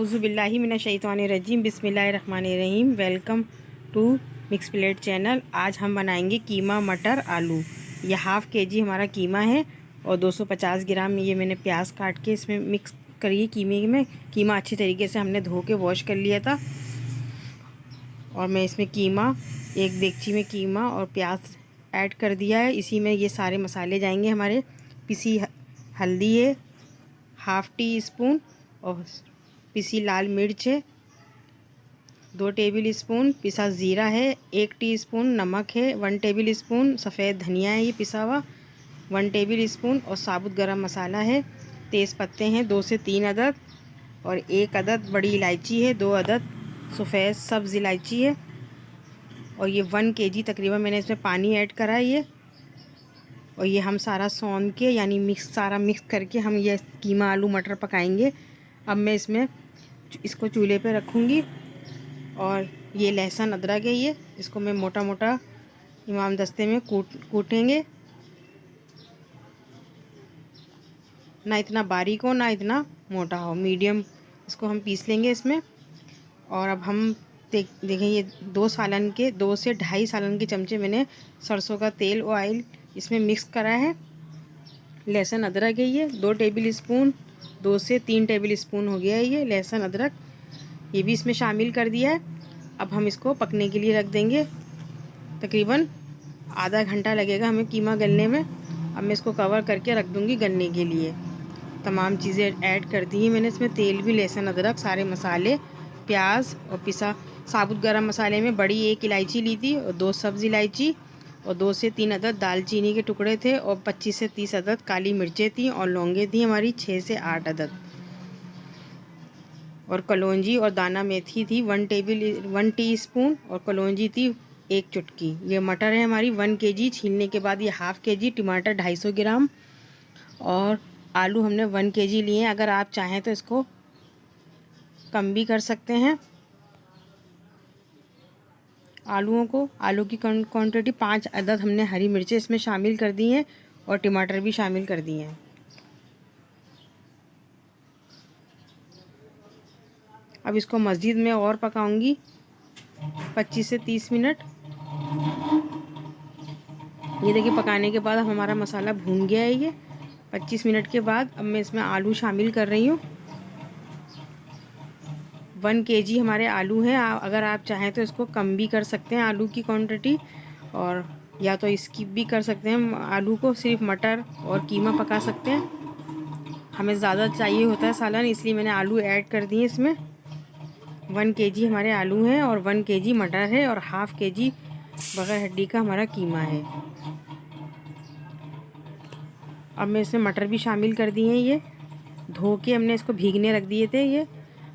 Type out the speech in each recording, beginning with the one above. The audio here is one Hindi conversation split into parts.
औज़ुबिल्लाहि मिनश्शैतानिर्रजीम बिस्मिल्लाहिर्रहमानिर्रहीम। Welcome to mix plate channel. आज हम बनाएंगे कीमा मटर आलू। ये हाफ़ केजी हमारा कीमा है और 250 ग्राम ये मैंने प्याज काट के इसमें मिक्स करी कीमे में। कीमा अच्छी तरीके से हमने धो के वॉश कर लिया था और मैं इसमें कीमा एक देगची में कीमा और प्याज ऐड कर दिया है। इसी में ये सारे मसाले जाएंगे हमारे। पिसी हल्दी है हाफ़ टी स्पून और पिसी लाल मिर्च है 2 टेबल स्पून, पिसा ज़ीरा है 1 टीस्पून, नमक है 1 टेबल स्पून, सफ़ेद धनिया है ये पिसा हुआ 1 टेबल स्पून और साबुत गरम मसाला है। तेज़ पत्ते हैं 2 से 3 अदद और 1 अदद बड़ी इलायची है, 2 अदद सफ़ेद सब्ज़ इलायची है और ये 1 केजी तकरीबन मैंने इसमें पानी ऐड करा है ये। और ये हम सारा सौन के यानी सारा मिक्स करके हम ये कीमा आलू मटर पकाएंगे। अब मैं इसको चूल्हे पे रखूँगी और ये लहसुन अदरक है ये इसको मैं मोटा मोटा इमाम दस्ते में कूटेंगे, ना इतना बारीक हो ना इतना मोटा हो, मीडियम इसको हम पीस लेंगे इसमें। और अब हम देखें ये 2 से 2.5 सालन के चमचे मैंने सरसों का तेल और ऑयल इसमें मिक्स करा है। लहसुन अदरक है ये 2 टेबल स्पून, 2 से 3 टेबल स्पून हो गया है ये लहसुन अदरक, ये भी इसमें शामिल कर दिया है। अब हम इसको पकने के लिए रख देंगे, तकरीबन आधा घंटा लगेगा हमें कीमा गलने में। अब मैं इसको कवर करके रख दूँगी गलने के लिए। तमाम चीज़ें ऐड कर दी हैं मैंने इसमें, तेल भी, लहसुन अदरक, सारे मसाले, प्याज और पिसा साबुत गरम मसाले में बड़ी 1 इलायची ली थी और 2 सब्ज़ इलायची और 2 से 3 अदद दालचीनी के टुकड़े थे और 25 से 30 अदद काली मिर्चें थी और लौंगे थी हमारी 6 से 8 अदद और कलौंजी और दाना मेथी थी 1 टीस्पून और कलौंजी थी 1 चुटकी। ये मटर है हमारी 1 केजी छीलने के बाद, ये हाफ़ केजी, टमाटर 250 ग्राम और आलू हमने 1 केजी लिए हैं। अगर आप चाहें तो इसको कम भी कर सकते हैं। आलू की क्वांटिटी 5 अदद हमने हरी मिर्चें इसमें शामिल कर दी हैं और टमाटर भी शामिल कर दिए हैं। अब इसको मज़ीद में और पकाऊंगी 25 से 30 मिनट। ये देखिए पकाने के बाद हमारा मसाला भून गया है ये। 25 मिनट के बाद अब मैं इसमें आलू शामिल कर रही हूँ। 1 केजी हमारे आलू हैं। अगर आप चाहें तो इसको कम भी कर सकते हैं आलू की क्वांटिटी, और या तो स्किप भी कर सकते हैं आलू को, सिर्फ मटर और कीमा पका सकते हैं। हमें ज़्यादा चाहिए होता है सालन, इसलिए मैंने आलू ऐड कर दिए इसमें। 1 केजी हमारे आलू हैं और 1 केजी मटर है और हाफ़ केजी बग़ैर हड्डी का हमारा कीमा है। अब मैं इसमें मटर भी शामिल कर दिए हैं, ये धो के हमने इसको भीगने रख दिए थे ये।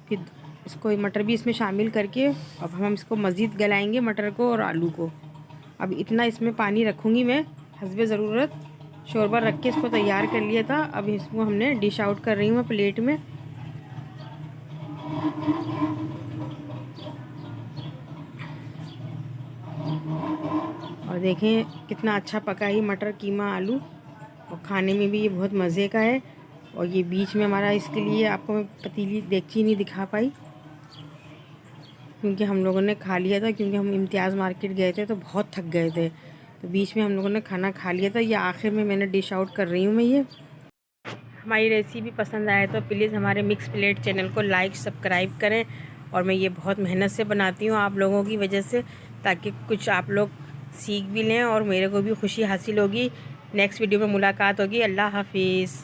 फिर इसको मटर भी इसमें शामिल करके अब हम इसको मज़ीद गलाएंगे मटर को और आलू को। अब इतना इसमें पानी रखूँगी मैं हस्बे ज़रूरत। शोरबा रख के इसको तैयार कर लिया था। अब इसको हमने डिश आउट कर रही हूँ मैं प्लेट में। और देखें कितना अच्छा पका है मटर कीमा आलू, और खाने में भी ये बहुत मज़े का है। और ये बीच में हमारा, इसके लिए आपको मैं पतीली देगची नहीं दिखा पाई क्योंकि हम लोगों ने खा लिया था, क्योंकि हम इम्तियाज़ मार्केट गए थे तो बहुत थक गए थे, तो बीच में हम लोगों ने खाना खा लिया था। ये आखिर में मैंने डिश आउट कर रही हूँ मैं ये। हमारी रेसिपी पसंद आए तो प्लीज़ हमारे मिक्स प्लेट चैनल को लाइक सब्सक्राइब करें। और मैं ये बहुत मेहनत से बनाती हूँ आप लोगों की वजह से, ताकि कुछ आप लोग सीख भी लें और मेरे को भी खुशी हासिल होगी। नेक्स्ट वीडियो में मुलाकात होगी। अल्लाह हाफिज़।